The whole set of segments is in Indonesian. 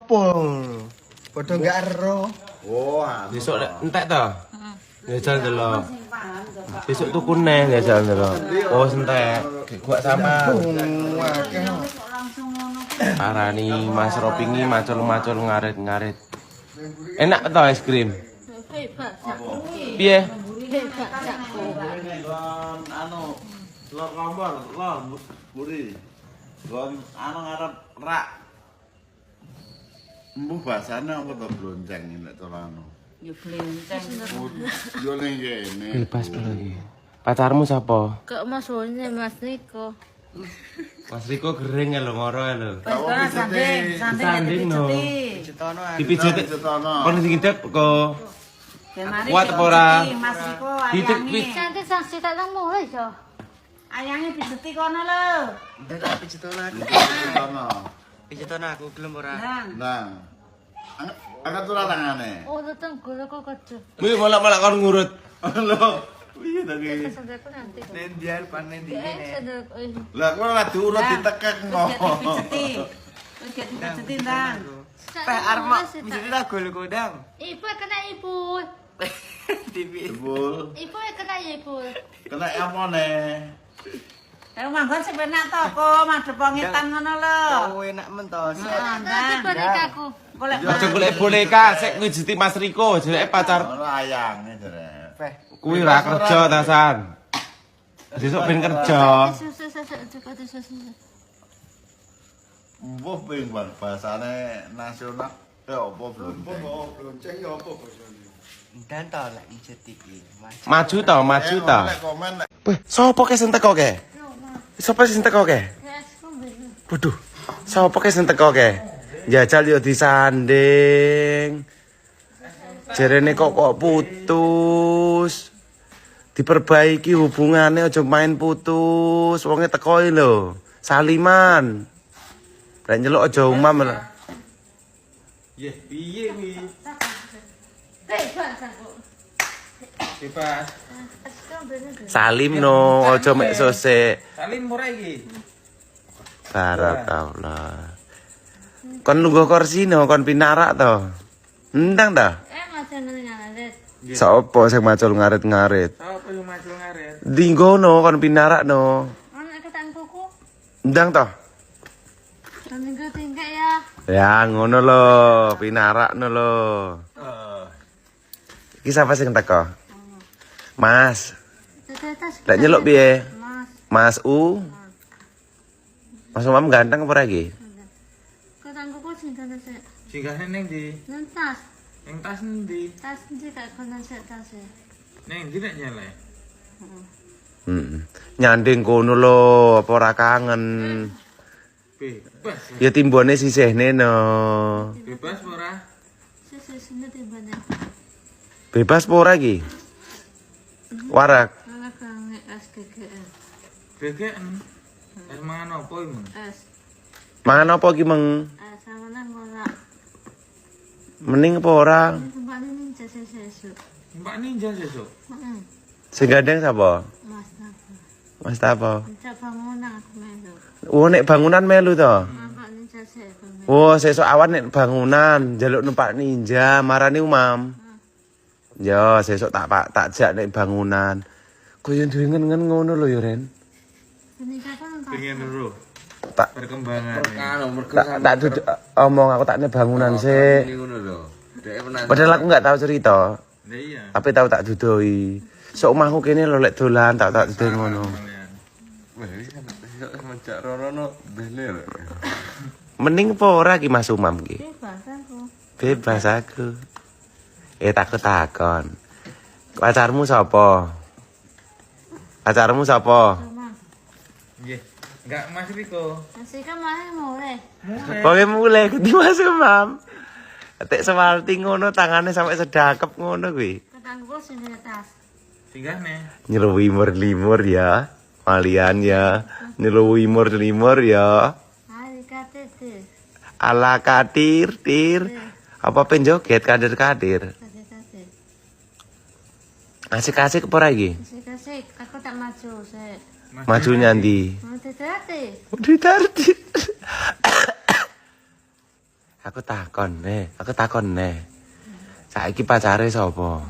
opo? Padha gak ero. Oh, Besok entek to? Jajal delok. Besok tuku neh jajal delok. Oh, entek. Gua sama. Parani Mas Ropingi macul-macul ngarit-ngarit. Enak to es krim? Piye? anu lor kompor, lor buri. Gon anu ngarep rak. Mbuh basane apa to blonceng nek to anu. Ya blenceng. Yo ning kene. Bebas lagi. Pacarmu sapa? Kok Mas Wone Mas Niko. Mas Riko gering ya lho ngoro ya lho. Sanding no. Cetono Dipijet. Cetono. Kon digidep kok. Kuat apa ora? Mas Niko Didik ayange. Santai sanksi tak nang mulai yo. Ayange pijeti kono lho. Ndak picetono aku. Cetono. Picetono aku gelem ora. Nah. Angkat ora tangane. Oh, teteng gula kok kejo. Wih malah kon ngurut. Lho, piye to ki? Sandaku nanti. Nen biar panen di kene. Lah kok ora diurut ditekek ngono. Wis dipijeti ndang. Teh arep piceti tak gol kodang. Ibu kena ibu. TV. Jebul. Ibu kena ibu. Kena amone. Ayo manggon sing penak to, kok madhep ngetan ngono lho. Oh enak mentos. Nanti bonekaku. Golek Aja golek boneka, sik ngijeti Mas Riko, jeleke pacar. Ora ayange jare. Teh. Kuwi ora kerja tasan. Besok ben kerja. Susu cukup susu. Mbuh ping bahasane nasional. Apa blonceng? Blonceng ya apa bosone? Dan to lek ijet iki. Maju to, maju to. Lek komen lek Weh, sapa ke sing teko ke? Sapa sing teko ke? Waduh, sapa ke sing teko ke? Jajal yo disanding. Jerene kok putus. Diperbaiki hubungane aja main putus. Wonge teko lho. Saliman. Lek nyeluk aja umam lho. Yeh, piye kuwi? Bebas. Salim no, aja mek sosek. Salim ora iki? Barakallah. Kon lungguh kursi no, kon pinarak to. Ndang ta? Macam ngaret. Sopo sing macul ngarit-ngarit? Sapa sing macul ngaret? Dinggono kon pinarak no. Anak ketangkuku. Ndang to? Minggu tinggal ya. Ya ngono lho, pinarak no lho. Iki sapa sing teko? Mas. Lek nyeluk piye? Mas. Mas U. Mas Umam ganteng apa ora iki? Ketangkuku cinta sik. Singgahne ning ndi? Nang tas. Ning tas ndi? Tas ndi gak kono sik tas e. Ning ndi nek nyelek? Nyanding kono lho, apa ora kangen? Bebas. Ya timbone sisihne no. Bebas ora? Sini timbane. Bebas apa ora iki? Warak. Anak kangen SGGN. Begeken. Es mangan apa iki, Mang? S. Mangan apa iki, Meng? Sama nang ngorak. Mending apa ora? Tempat ini jasa sesuk. Mbak Ninja sesuk. Sing gandeng sapa? Mas Nafa. Mas Tapo. Minta bangunan aku melu. Oh, nek bangunan melu to. Nampak ini jasa melu. Oh, sesuk awan nek bangunan njaluk numpak ninja marani Umam. Yo, sesuk tak jak nek bangunan. Koyo duwe ngen-ngen ngono lho yo, Ren. Ini kapan tak? Pengen lho Tak perkembangan. tak duduk omong aku takne bangunan sik. ngono lho. Dek pernah Padahal aku enggak tahu cerita. Lah iya. Tapi tahu tak dudoi. Sok omahku kene lho lek dolan tak dudoi ngono. Wah, iki kan menjak rono bener. Mending apa ora ki Mas Umam ki? Bebas aku. Bebas aku. Takon. Pacarmu sapa? Pacarmu sapa? Cuma Nggih. Enggak Mas Riko. masih kan malah mulai. Pokoke mulai kudu Mas Umam. Tek sewalti ngono tangane sampai sedakep ngono kuwi. Ketangku sini tas. Singgahne. Nyeluwi limur ya. Malian ya. Nyeluwi limur ya. Hari KTT. Ala kadir, tir. Apa penjoget kadir-kadir? KTT. Asik-asik apa ora iki? Kasih aku tak maju sik. Maju nyandi. Mau TTT. Udah tardi. Aku takon nih. Saiki pacare sapa?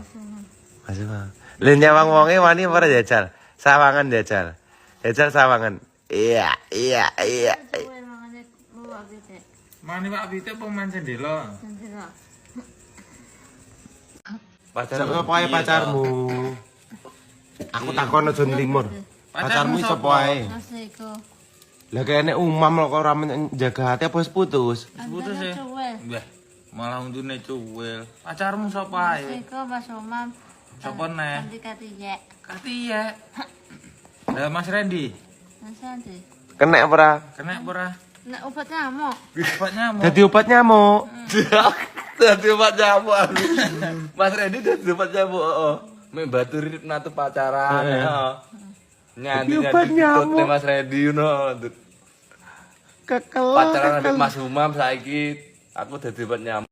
Mas Umam. Lha nyawang wonge wani ora jajal? Sawangan jajal. Jajal sawangan. Iya. Suwe mangane buah gitu. Mani Pak Bite apa main sendelo? Sendiri. Sapa ae pacarmu? Aku takon aja nlimur. Pacarmu sapa ae? Mas Eko. Lah kene Umam kok ora menjaga hati apa wis putus? Putus ya. Cuwel. Wah, malah untune cuwil. Pacarmu sapa Mas ae? Eko, Mas Umam. Sapa neh? Nanti katiye. Katia. Lah Mas Randy, Mas Andi. Kena ora? kena ora? Nek obat nyamuk. Obat nyamuk. Dadi obat nyamuk. Dadi obat nyamuk. Mas Randy dadi obat nyamuk, heeh. Mek baturi natu pacaran, heeh. Nyanyi obat nyamuk. Mas Randy ngono. Kekel. Pacaran ambek Mas Umam saiki aku dadi obat nyamuk.